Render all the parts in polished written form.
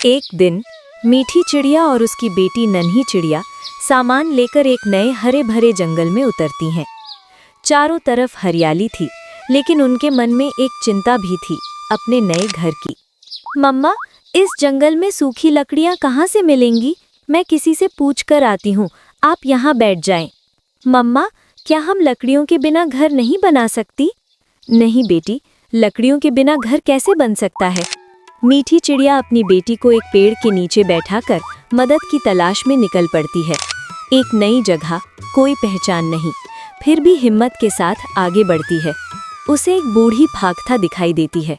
एक दिन मीठी चिड़िया और उसकी बेटी नन्ही चिड़िया सामान लेकर एक नए हरे भरे जंगल में उतरती हैं। चारों तरफ हरियाली थी, लेकिन उनके मन में एक चिंता भी थी, अपने नए घर की। मम्मा, इस जंगल में सूखी लकड़ियां कहाँ से मिलेंगी? मैं किसी से पूछ कर आती हूँ, आप यहाँ बैठ जाएं। मम्मा, क्या हम लकड़ियों के बिना घर नहीं बना सकती? नहीं बेटी, लकड़ियों के बिना घर कैसे बन सकता है? मीठी चिड़िया अपनी बेटी को एक पेड़ के नीचे बैठाकर मदद की तलाश में निकल पड़ती है। एक नई जगह, कोई पहचान नहीं, फिर भी हिम्मत के साथ आगे बढ़ती है। उसे एक बूढ़ी फाख्ता दिखाई देती है।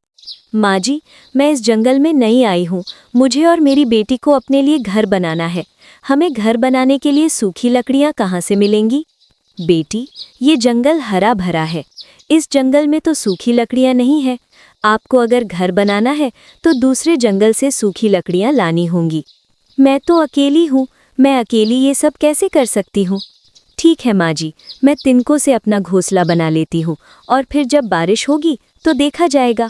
माँ जी, मैं इस जंगल में नई आई हूँ। मुझे और मेरी बेटी को अपने लिए घर बनाना है। हमें घर बनाने के लिए सूखी लकड़ियाँ कहाँ से मिलेंगी? बेटी, ये जंगल हरा भरा है। इस जंगल में तो सूखी लकड़ियाँ नहीं है। आपको अगर घर बनाना है तो दूसरे जंगल से सूखी लकड़ियाँ लानी होंगी। मैं तो अकेली हूँ, मैं अकेली ये सब कैसे कर सकती हूँ? ठीक है माँ जी, मैं तिनकों से अपना घोंसला बना लेती हूँ और फिर जब बारिश होगी तो देखा जाएगा।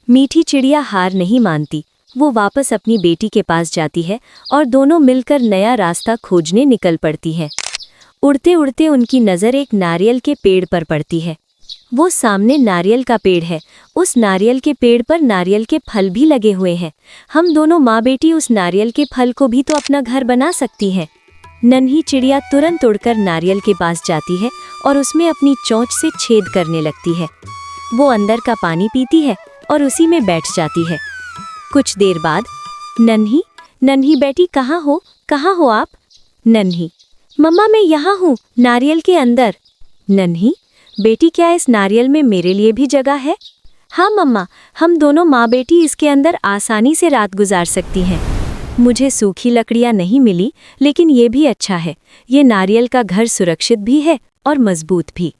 मीठी चिड़िया हार नहीं मानती। वो वापस अपनी बेटी के पास जाती है और दोनों मिलकर नया रास्ता खोजने निकल पड़ती हैं। उड़ते उड़ते उनकी नज़र एक नारियल के पेड़ पर पड़ती है। वो सामने नारियल का पेड़ है। उस नारियल के पेड़ पर नारियल के फल भी लगे हुए हैं। हम दोनों माँ बेटी उस नारियल के फल को भी तो अपना घर बना सकती हैं। नन्ही चिड़िया तुरंत उड़कर नारियल के पास जाती है और उसमें अपनी चोंच से छेद करने लगती है। वो अंदर का पानी पीती है और उसी में बैठ जाती है। कुछ देर बाद, नन्ही नन्ही बेटी, कहाँ हो आप? नन्ही, मम्मा मैं यहाँ हूँ, नारियल के अंदर। नन्ही बेटी, क्या इस नारियल में मेरे लिए भी जगह है? हाँ मम्मा, हम दोनों माँ बेटी इसके अंदर आसानी से रात गुजार सकती हैं। मुझे सूखी लकड़ियाँ नहीं मिली, लेकिन ये भी अच्छा है। ये नारियल का घर सुरक्षित भी है और मजबूत भी।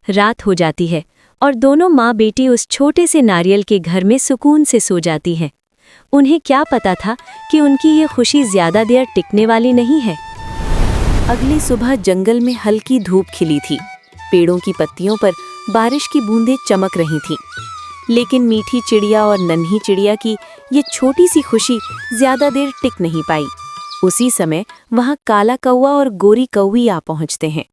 रात हो जाती है और दोनों माँ बेटी उस छोटे से नारियल के घर में सुकून से सो जाती हैं। उन्हें क्या पता था कि उनकी ये खुशी ज्यादा देर टिकने वाली नहीं है। अगली सुबह जंगल में हल्की धूप खिली थी। पेड़ों की पत्तियों पर बारिश की बूंदें चमक रही थीं। लेकिन मीठी चिड़िया और नन्ही चिड़िया की ये छोटी सी खुशी ज्यादा देर टिक नहीं पाई। उसी समय वहां काला कौवा और गोरी कौवी आ पहुंचते हैं।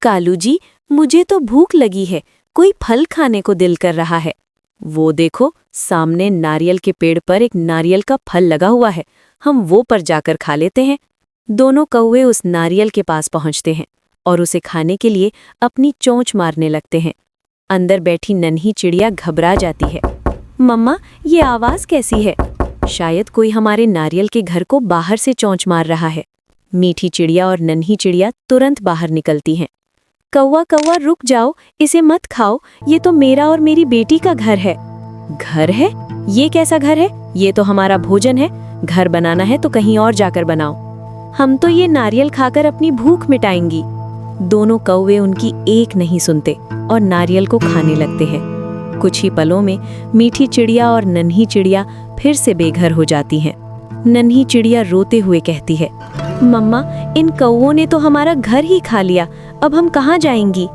कालू जी, मुझे तो भूख लगी है, कोई फल खाने को दिल कर रहा है। वो देखो, सामने नारियल के पेड़ पर एक नारियल का फल लगा हुआ है, हम वो पर जाकर खा लेते हैं। दोनों कौवे उस नारियल के पास पहुंचते हैं और उसे खाने के लिए अपनी चोंच मारने लगते हैं। अंदर बैठी नन्ही चिड़िया घबरा जाती है। मम्मा, ये आवाज़ कैसी है? शायद कोई हमारे नारियल के घर को बाहर से चोंच मार रहा है। मीठी चिड़िया और नन्ही चिड़िया तुरंत बाहर निकलती हैं। कौवा कौवा, रुक जाओ, इसे मत खाओ, ये तो मेरा और मेरी बेटी का घर है। घर है? ये कैसा घर है? ये तो हमारा भोजन है। घर बनाना है तो कहीं और जाकर बनाओ। हम तो ये नारियल खाकर अपनी भूख मिटाएंगी। दोनों कौवे उनकी एक नहीं सुनते और नारियल को खाने लगते हैं। कुछ ही पलों में मीठी चिड़िया और नन्ही चिड़िया फिर से बेघर हो जाती हैं। नन्ही चिड़िया रोते हुए कहती है, मम्मा, इन कौवों ने तो हमारा घर ही खा लिया, अब हम कहाँ जाएंगी?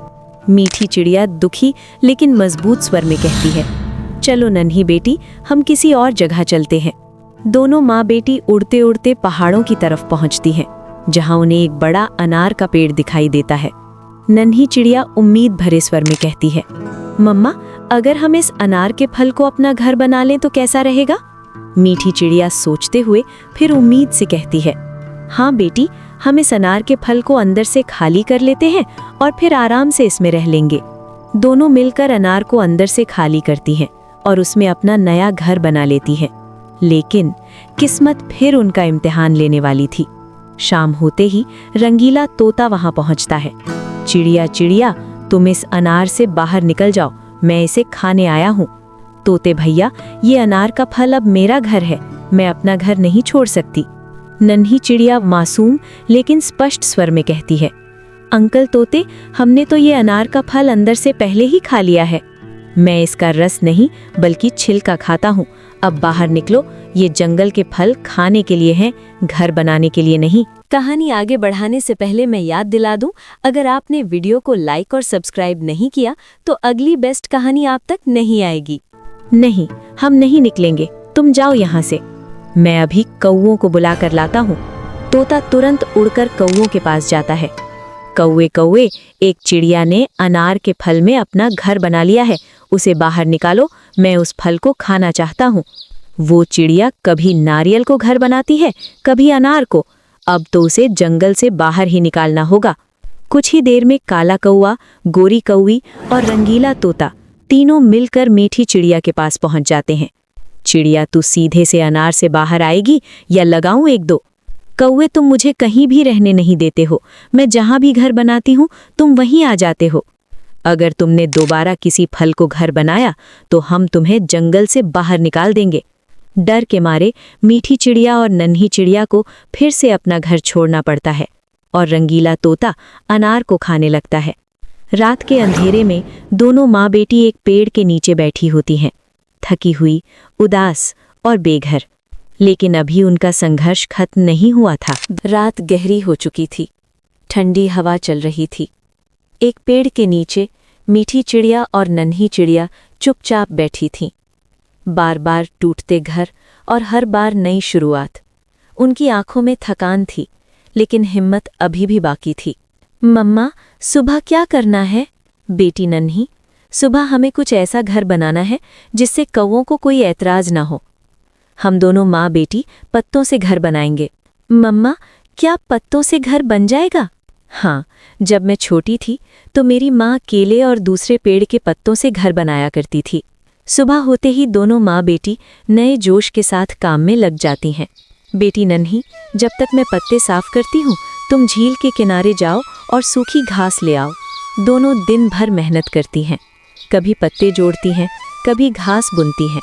मीठी चिड़िया दुखी लेकिन मजबूत स्वर में कहती है, चलो नन्ही बेटी, हम किसी और जगह चलते हैं। दोनों माँ बेटी उड़ते उड़ते पहाड़ों की तरफ पहुँचती हैं, जहाँ उन्हें एक बड़ा अनार का पेड़ दिखाई देता है। नन्ही चिड़िया उम्मीद भरे स्वर में कहती है, मम्मा, अगर हम इस अनार के फल को अपना घर बना लें तो कैसा रहेगा? मीठी चिड़िया सोचते हुए फिर उम्मीद से कहती है, हाँ बेटी, हम इस अनार के फल को अंदर से खाली कर लेते हैं और फिर आराम से इसमें रह लेंगे। दोनों मिलकर अनार को अंदर से खाली करती हैं और उसमें अपना नया घर बना लेती हैं। लेकिन किस्मत फिर उनका इम्तिहान लेने वाली थी। शाम होते ही रंगीला तोता वहां पहुंचता है। चिड़िया चिड़िया, तुम इस अनार से बाहर निकल जाओ, मैं इसे खाने आया हूँ। तोते भैया, ये अनार का फल अब मेरा घर है, मैं अपना घर नहीं छोड़ सकती। नन्ही चिड़िया मासूम लेकिन स्पष्ट स्वर में कहती है, अंकल तोते, हमने तो ये अनार का फल अंदर से पहले ही खा लिया है। मैं इसका रस नहीं बल्कि छिलका खाता हूँ। अब बाहर निकलो, ये जंगल के फल खाने के लिए हैं, घर बनाने के लिए नहीं। कहानी आगे बढ़ाने से पहले मैं याद दिला दूं, अगर आपने वीडियो को लाइक और सब्सक्राइब नहीं किया तो अगली बेस्ट कहानी आप तक नहीं आएगी। नहीं, हम नहीं निकलेंगे, तुम जाओ यहाँ से। मैं अभी कौओं को बुला कर लाता हूँ। तोता तुरंत उड़कर कौओं के पास जाता है। कौवे कौवे, एक चिड़िया ने अनार के फल में अपना घर बना लिया है, उसे बाहर निकालो, मैं उस फल को खाना चाहता हूँ। वो चिड़िया कभी नारियल को घर बनाती है, कभी अनार को। अब तो उसे जंगल से बाहर ही निकालना होगा। कुछ ही देर में काला कौवा, गोरी कौवी और रंगीला तोता तीनों मिलकर मीठी चिड़िया के पास पहुंच जाते हैं। चिड़िया, तू सीधे से अनार से बाहर आएगी या लगाऊं एक दो? कौवे, तुम मुझे कहीं भी रहने नहीं देते हो, मैं जहां भी घर बनाती हूँ तुम वहीं आ जाते हो। अगर तुमने दोबारा किसी फल को घर बनाया तो हम तुम्हें जंगल से बाहर निकाल देंगे। डर के मारे मीठी चिड़िया और नन्ही चिड़िया को फिर से अपना घर छोड़ना पड़ता है और रंगीला तोता अनार को खाने लगता है। रात के अंधेरे में दोनों माँ बेटी एक पेड़ के नीचे बैठी होती हैं, थकी हुई, उदास और बेघर। लेकिन अभी उनका संघर्ष खत्म नहीं हुआ था। रात गहरी हो चुकी थी, ठंडी हवा चल रही थी। एक पेड़ के नीचे मीठी चिड़िया और नन्ही चिड़िया चुपचाप बैठी थीं। बार बार टूटते घर और हर बार नई शुरुआत। उनकी आंखों में थकान थी, लेकिन हिम्मत अभी भी बाकी थी। मम्मा, सुबह क्या करना है? बेटी नन्ही, सुबह हमें कुछ ऐसा घर बनाना है जिससे कौवों को कोई ऐतराज ना हो। हम दोनों माँ बेटी पत्तों से घर बनाएंगे। मम्मा, क्या पत्तों से घर बन जाएगा? हाँ, जब मैं छोटी थी तो मेरी माँ केले और दूसरे पेड़ के पत्तों से घर बनाया करती थी। सुबह होते ही दोनों माँ बेटी नए जोश के साथ काम में लग जाती हैं। बेटी नन्ही, जब तक मैं पत्ते साफ करती हूँ तुम झील के किनारे जाओ और सूखी घास ले आओ। दोनों दिन भर मेहनत करती हैं, कभी पत्ते जोड़ती हैं, कभी घास बुनती हैं।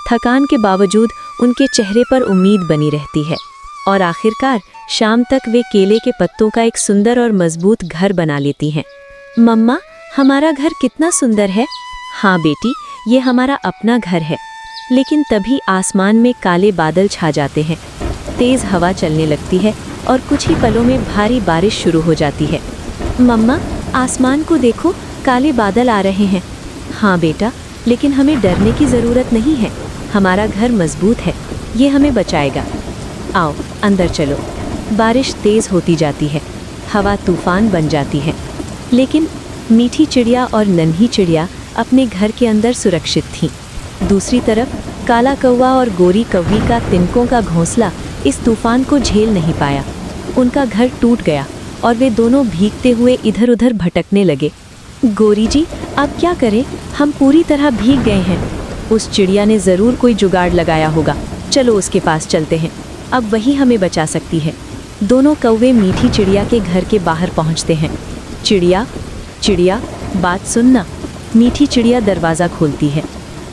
थकान के बावजूद उनके चेहरे पर उम्मीद बनी रहती है और आखिरकार शाम तक वे केले के पत्तों का एक सुंदर और मजबूत घर बना लेती हैं। मम्मा, हमारा घर कितना सुंदर है। हाँ बेटी, ये हमारा अपना घर है। लेकिन तभी आसमान में काले बादल छा जाते हैं। तेज हवा चलने लगती है और कुछ ही पलों में भारी बारिश शुरू हो जाती है। मम्मा, आसमान को देखो, काले बादल आ रहे हैं। हाँ बेटा, लेकिन हमें डरने की ज़रूरत नहीं है। हमारा घर मजबूत है, ये हमें बचाएगा। आओ अंदर चलो। बारिश तेज़ होती जाती है, हवा तूफान बन जाती है, लेकिन मीठी चिड़िया और नन्ही चिड़िया अपने घर के अंदर सुरक्षित थीं। दूसरी तरफ काला कौवा और गोरी कौवी का तिनकों का घोंसला इस तूफान को झेल नहीं पाया। उनका घर टूट गया और वे दोनों भीगते हुए इधर उधर भटकने लगे। गोरी जी, अब क्या करें? हम पूरी तरह भीग गए हैं। उस चिड़िया ने ज़रूर कोई जुगाड़ लगाया होगा, चलो उसके पास चलते हैं, अब वही हमें बचा सकती है। दोनों कौवे मीठी चिड़िया के घर के बाहर पहुंचते हैं। चिड़िया, चिड़िया, बात सुनना। मीठी चिड़िया दरवाज़ा खोलती है।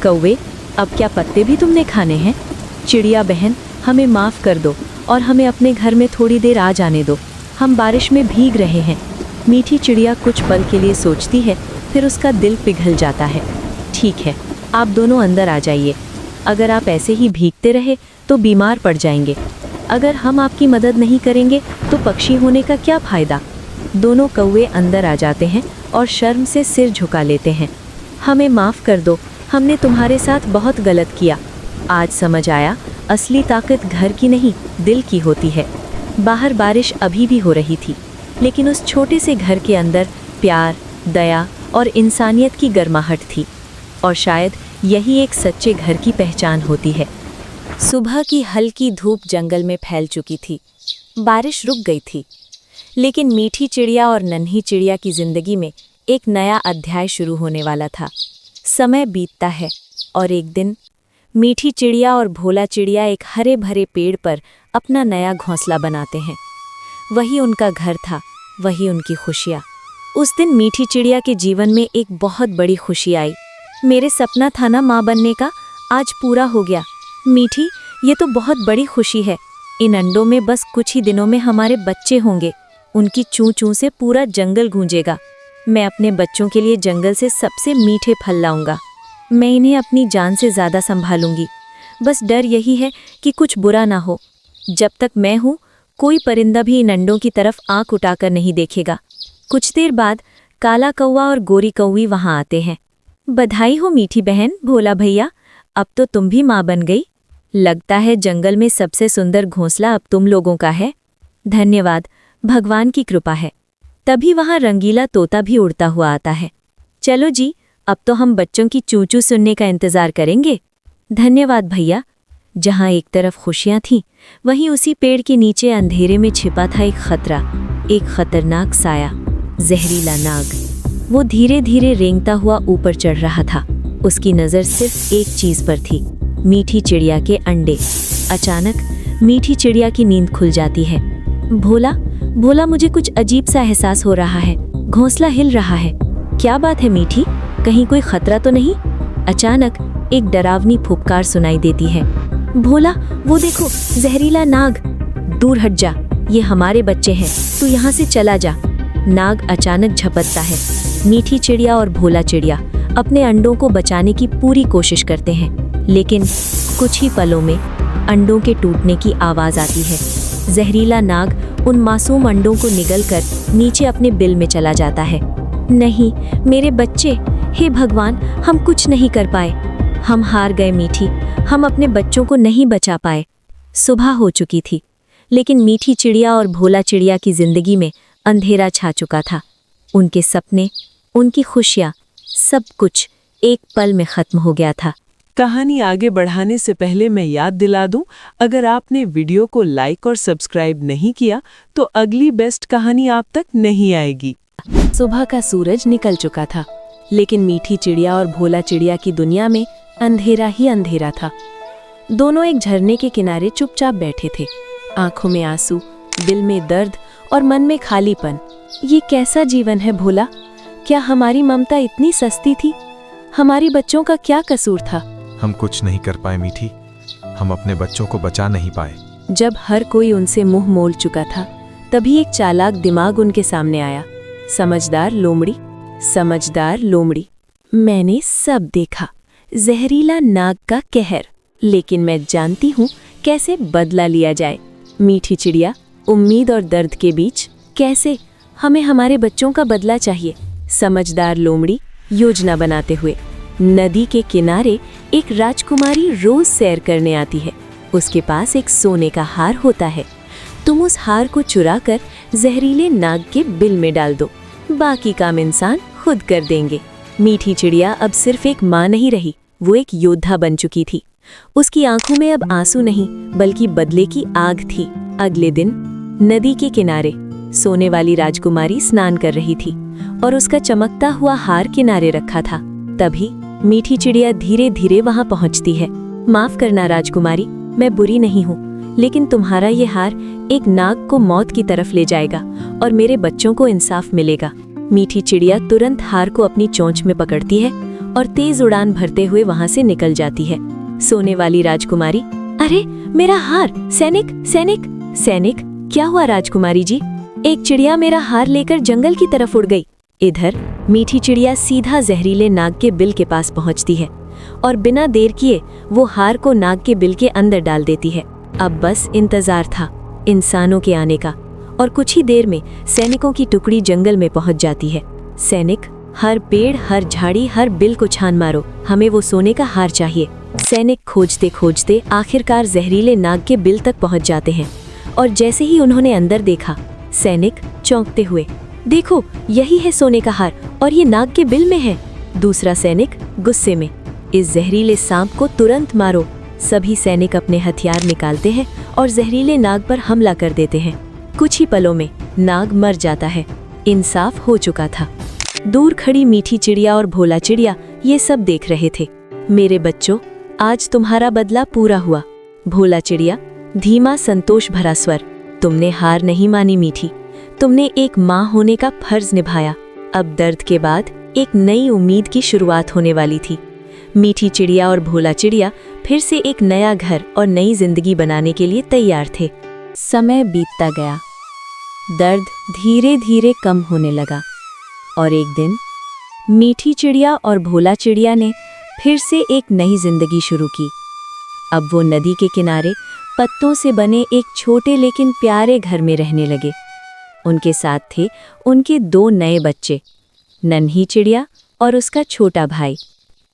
कौवे, अब क्या पत्ते भी तुमने खाने हैं? चिड़िया बहन, हमें माफ़ कर दो और हमें अपने घर में थोड़ी देर आ जाने दो, हम बारिश में भीग रहे हैं। मीठी चिड़िया कुछ पल के लिए सोचती है, फिर उसका दिल पिघल जाता है। ठीक है, आप दोनों अंदर आ जाइए। अगर आप ऐसे ही भीगते रहे तो बीमार पड़ जाएंगे। अगर हम आपकी मदद नहीं करेंगे तो पक्षी होने का क्या फ़ायदा? दोनों कौवे अंदर आ जाते हैं और शर्म से सिर झुका लेते हैं। हमें माफ़ कर दो, हमने तुम्हारे साथ बहुत गलत किया। आज समझ आया, असली ताकत घर की नहीं, दिल की होती है। बाहर बारिश अभी भी हो रही थी, लेकिन उस छोटे से घर के अंदर प्यार, दया और इंसानियत की गर्माहट थी। और शायद यही एक सच्चे घर की पहचान होती है। सुबह की हल्की धूप जंगल में फैल चुकी थी। बारिश रुक गई थी, लेकिन मीठी चिड़िया और नन्ही चिड़िया की जिंदगी में एक नया अध्याय शुरू होने वाला था। समय बीतता है और एक दिन मीठी चिड़िया और भोला चिड़िया एक हरे भरे पेड़ पर अपना नया घोंसला बनाते हैं। वही उनका घर था, वही उनकी खुशियाँ। उस दिन मीठी चिड़िया के जीवन में एक बहुत बड़ी खुशी आई। मेरे सपना था ना माँ बनने का, आज पूरा हो गया। मीठी, ये तो बहुत बड़ी खुशी है। इन अंडों में बस कुछ ही दिनों में हमारे बच्चे होंगे। उनकी चूं चूं से पूरा जंगल गूंजेगा। मैं अपने बच्चों के लिए जंगल से सबसे मीठे फल लाऊंगा। मैं इन्हें अपनी जान से ज़्यादा संभालूंगी। बस डर यही है कि कुछ बुरा ना हो। जब तक मैं हूँ, कोई परिंदा भी इन अंडों की तरफ आंख उठाकर नहीं देखेगा। कुछ देर बाद काला कौवा और गोरी कौवी वहाँ आते हैं। बधाई हो मीठी बहन, भोला भैया, अब तो तुम भी माँ बन गई। लगता है जंगल में सबसे सुंदर घोंसला अब तुम लोगों का है। धन्यवाद, भगवान की कृपा है। तभी वहां रंगीला तोता भी उड़ता हुआ आता है। चलो जी, अब तो हम बच्चों की चूचू सुनने का इंतजार करेंगे। धन्यवाद भैया। जहां एक तरफ खुशियां थीं, वहीं उसी पेड़ के नीचे अंधेरे में छिपा था एक खतरा, एक खतरनाक साया, जहरीला नाग। वो धीरे धीरे रेंगता हुआ ऊपर चढ़ रहा था। उसकी नज़र सिर्फ एक चीज पर थी, मीठी चिड़िया के अंडे। अचानक मीठी चिड़िया की नींद खुल जाती है। भोला भोला, मुझे कुछ अजीब सा एहसास हो रहा है। घोंसला हिल रहा है। क्या बात है मीठी, कहीं कोई खतरा तो नहीं? अचानक एक डरावनी फुफकार सुनाई देती है। भोला, वो देखो, जहरीला नाग। दूर हट जा, ये हमारे बच्चे हैं, तू यहाँ से चला जा। नाग अचानक झपटता है। मीठी चिड़िया और भोला चिड़िया अपने अंडों को बचाने की पूरी कोशिश करते हैं, लेकिन कुछ ही पलों में अंडों के टूटने की आवाज़ आती है। जहरीला नाग उन मासूम अंडों को निगलकर नीचे अपने बिल में चला जाता है। नहीं, मेरे बच्चे, हे भगवान, हम कुछ नहीं कर पाए। हम हार गए मीठी, हम अपने बच्चों को नहीं बचा पाए। सुबह हो चुकी थी, लेकिन मीठी चिड़िया और भोला चिड़िया की जिंदगी में अंधेरा छा चुका था। उनके सपने, उनकी खुशियाँ, सब कुछ एक पल में खत्म हो गया था। कहानी आगे बढ़ाने से पहले मैं याद दिला दूं, अगर आपने वीडियो को लाइक और सब्सक्राइब नहीं किया तो अगली बेस्ट कहानी आप तक नहीं आएगी। सुबह का सूरज निकल चुका था, लेकिन मीठी चिड़िया और भोला चिड़िया की दुनिया में अंधेरा ही अंधेरा था। दोनों एक झरने के किनारे चुपचाप बैठे थे, आंखों में आंसू, दिल में दर्द और मन में खालीपन। ये कैसा जीवन है भोला? क्या हमारी ममता इतनी सस्ती थी? हमारी बच्चों का क्या कसूर था? हम कुछ नहीं कर पाए मीठी, हम अपने बच्चों को बचा नहीं पाए। जब हर कोई उनसे मुंह मोड़ चुका था, तभी एक चालाक दिमाग उनके सामने आया। समझदार लोमड़ी, समझदार लोमड़ी। मैंने सब देखा, जहरीला नाग का कहर, लेकिन मैं जानती हूँ कैसे बदला लिया जाए। मीठी चिड़िया, उम्मीद और दर्द के बीच कैसे हमें हमारे बच्चों का बदला चाहिए। समझदार लोमड़ी योजना बनाते हुए। नदी के किनारे एक राजकुमारी रोज सैर करने आती है। उसके पास एक सोने का हार होता है। तुम उस हार को चुराकर जहरीले नाग के बिल में डाल दो, बाकी काम इंसान खुद कर देंगे। मीठी चिड़िया अब सिर्फ एक माँ नहीं रही, वो एक योद्धा बन चुकी थी। उसकी आंखों में अब आंसू नहीं, बल्कि बदले की आग थी। अगले दिन नदी के किनारे सोने वाली राजकुमारी स्नान कर रही थी और उसका चमकता हुआ हार किनारे रखा था। तभी मीठी चिड़िया धीरे धीरे वहां पहुंचती है। माफ करना राजकुमारी, मैं बुरी नहीं हूँ, लेकिन तुम्हारा ये हार एक नाग को मौत की तरफ ले जाएगा और मेरे बच्चों को इंसाफ मिलेगा। मीठी चिड़िया तुरंत हार को अपनी चोंच में पकड़ती है और तेज उड़ान भरते हुए वहां से निकल जाती है। सोने वाली राजकुमारी, अरे मेरा हार! सैनिक, सैनिक, सैनिक! क्या हुआ राजकुमारी जी? एक चिड़िया मेरा हार लेकर जंगल की तरफ उड़ गई। इधर मीठी चिड़िया सीधा जहरीले नाग के बिल के पास पहुंचती है और बिना देर किए वो हार को नाग के बिल के अंदर डाल देती है। अब बस इंतजार था इंसानों के आने का, और कुछ ही देर में सैनिकों की टुकड़ी जंगल में पहुंच जाती है। सैनिक, हर पेड़, हर झाड़ी, हर बिल को छान मारो, हमें वो सोने का हार चाहिए। सैनिक खोजते खोजते आखिरकार जहरीले नाग के बिल तक पहुंच जाते हैं, और जैसे ही उन्होंने अंदर देखा, सैनिक चौंकते हुए, देखो यही है सोने का हार और ये नाग के बिल में है। दूसरा सैनिक गुस्से में, इस जहरीले सांप को तुरंत मारो। सभी सैनिक अपने हथियार निकालते हैं और जहरीले नाग पर हमला कर देते हैं। कुछ ही पलों में नाग मर जाता है। इंसाफ हो चुका था। दूर खड़ी मीठी चिड़िया और भोला चिड़िया ये सब देख रहे थे। मेरे बच्चों, आज तुम्हारा बदला पूरा हुआ। भोला चिड़िया, धीमा संतोष भरा स्वर, तुमने हार नहीं मानी मीठी, तुमने एक माँ होने का फर्ज निभाया। अब दर्द के बाद एक नई उम्मीद की शुरुआत होने वाली थी। मीठी चिड़िया और भोला चिड़िया फिर से एक नया घर और नई जिंदगी बनाने के लिए तैयार थे। समय बीतता गया, दर्द धीरे धीरे कम होने लगा, और एक दिन मीठी चिड़िया और भोला चिड़िया ने फिर से एक नई जिंदगी शुरू की। अब वो नदी के किनारे पत्तों से बने एक छोटे लेकिन प्यारे घर में रहने लगे। उनके साथ थे उनके 2 नए बच्चे, नन्ही चिड़िया और उसका छोटा भाई।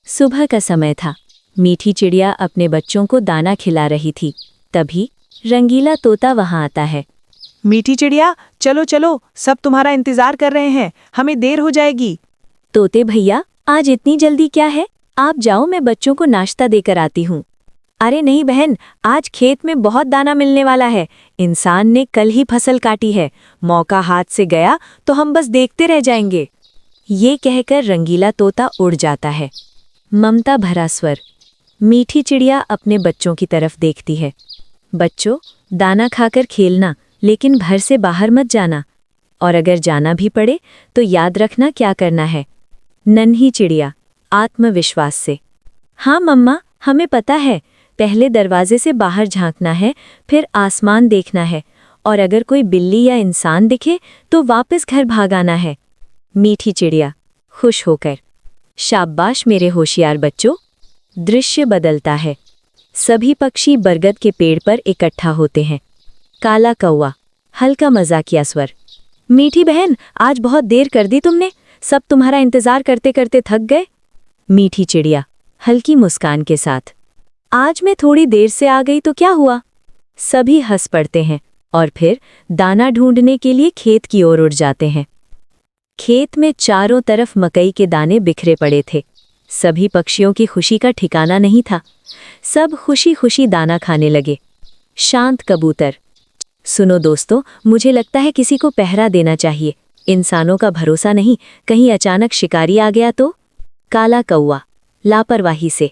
सुबह का समय था। मीठी चिड़िया अपने बच्चों को दाना खिला रही थी। तभी रंगीला तोता वहां आता है। मीठी चिड़िया, चलो चलो, सब तुम्हारा इंतजार कर रहे हैं, हमें देर हो जाएगी। तोते भैया, आज इतनी जल्दी क्या है? आप जाओ, मैं बच्चों को नाश्ता देकर आती हूँ। अरे नहीं बहन, आज खेत में बहुत दाना मिलने वाला है। इंसान ने कल ही फसल काटी है, मौका हाथ से गया तो हम बस देखते रह जाएंगे। ये कहकर रंगीला तोता उड़ जाता है। ममता भरा स्वर। मीठी चिड़िया अपने बच्चों की तरफ देखती है। बच्चों, दाना खाकर खेलना, लेकिन घर से बाहर मत जाना। और अगर जाना भी पड़े तो याद रखना क्या करना है। नन्ही चिड़िया आत्मविश्वास से। हाँ मम्मा, हमें पता है। पहले दरवाजे से बाहर झांकना है, फिर आसमान देखना है, और अगर कोई बिल्ली या इंसान दिखे तो वापस घर भागाना है। मीठी चिड़िया खुश होकर। शाबाश मेरे होशियार बच्चों। दृश्य बदलता है। सभी पक्षी बरगद के पेड़ पर इकट्ठा होते हैं। काला कौवा हल्का मजाकिया स्वर। मीठी बहन, आज बहुत देर कर दी तुमने, सब तुम्हारा इंतजार करते करते थक गए। मीठी चिड़िया हल्की मुस्कान के साथ। आज मैं थोड़ी देर से आ गई तो क्या हुआ? सभी हंस पड़ते हैं और फिर दाना ढूंढने के लिए खेत की ओर उड़ जाते हैं। खेत में चारों तरफ मकई के दाने बिखरे पड़े थे। सभी पक्षियों की खुशी का ठिकाना नहीं था। सब खुशी खुशी दाना खाने लगे। शांत कबूतर। सुनो दोस्तों, मुझे लगता है किसी को पहरा देना चाहिए। इंसानों का भरोसा नहीं, कहीं अचानक शिकारी आ गया तो? काला कौवा लापरवाही से।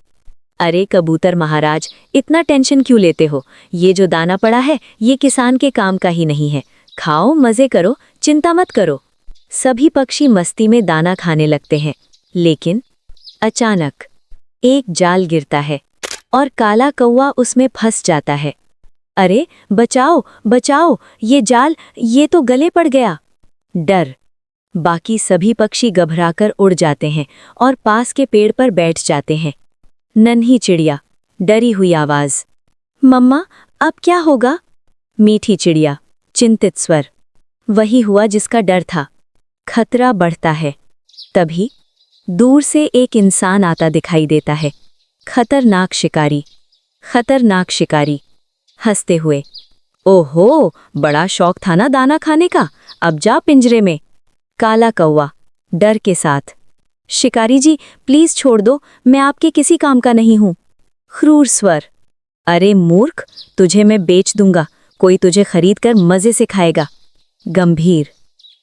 अरे कबूतर महाराज, इतना टेंशन क्यों लेते हो? ये जो दाना पड़ा है ये किसान के काम का ही नहीं है। खाओ, मजे करो, चिंता मत करो। सभी पक्षी मस्ती में दाना खाने लगते हैं। लेकिन अचानक एक जाल गिरता है और काला कौवा उसमें फंस जाता है। अरे बचाओ बचाओ, ये जाल, ये तो गले पड़ गया। डर। बाकी सभी पक्षी घबराकर उड़ जाते हैं और पास के पेड़ पर बैठ जाते हैं। नन्ही चिड़िया डरी हुई आवाज। मम्मा, अब क्या होगा? मीठी चिड़िया चिंतित स्वर। वही हुआ जिसका डर था। खतरा बढ़ता है। तभी दूर से एक इंसान आता दिखाई देता है। खतरनाक शिकारी। खतरनाक शिकारी हंसते हुए। ओहो, बड़ा शौक था ना दाना खाने का, अब जा पिंजरे में। काला कौवा डर के साथ। शिकारी जी, प्लीज छोड़ दो, मैं आपके किसी काम का नहीं हूं। क्रूर स्वर। अरे मूर्ख, तुझे मैं बेच दूंगा, कोई तुझे खरीद कर मजे से खाएगा। गंभीर।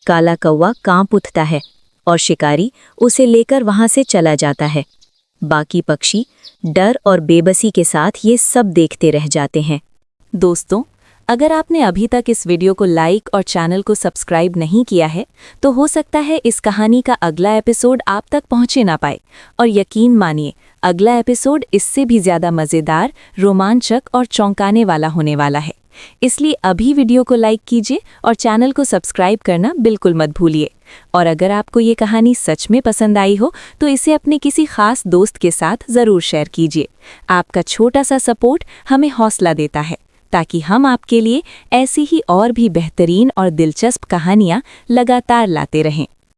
काला कौवा कांप उठता है और शिकारी उसे लेकर वहां से चला जाता है। बाकी पक्षी डर और बेबसी के साथ ये सब देखते रह जाते हैं। दोस्तों, अगर आपने अभी तक इस वीडियो को लाइक और चैनल को सब्सक्राइब नहीं किया है तो हो सकता है इस कहानी का अगला एपिसोड आप तक पहुंचे ना पाए, और यकीन मानिए अगला एपिसोड इससे भी ज्यादा मज़ेदार, रोमांचक और चौंकाने वाला होने वाला है। इसलिए अभी वीडियो को लाइक कीजिए और चैनल को सब्सक्राइब करना बिल्कुल मत भूलिए। और अगर आपको ये कहानी सच में पसंद आई हो तो इसे अपने किसी खास दोस्त के साथ ज़रूर शेयर कीजिए। आपका छोटा सा सपोर्ट हमें हौसला देता है ताकि हम आपके लिए ऐसी ही और भी बेहतरीन और दिलचस्प कहानियाँ लगातार लाते रहें।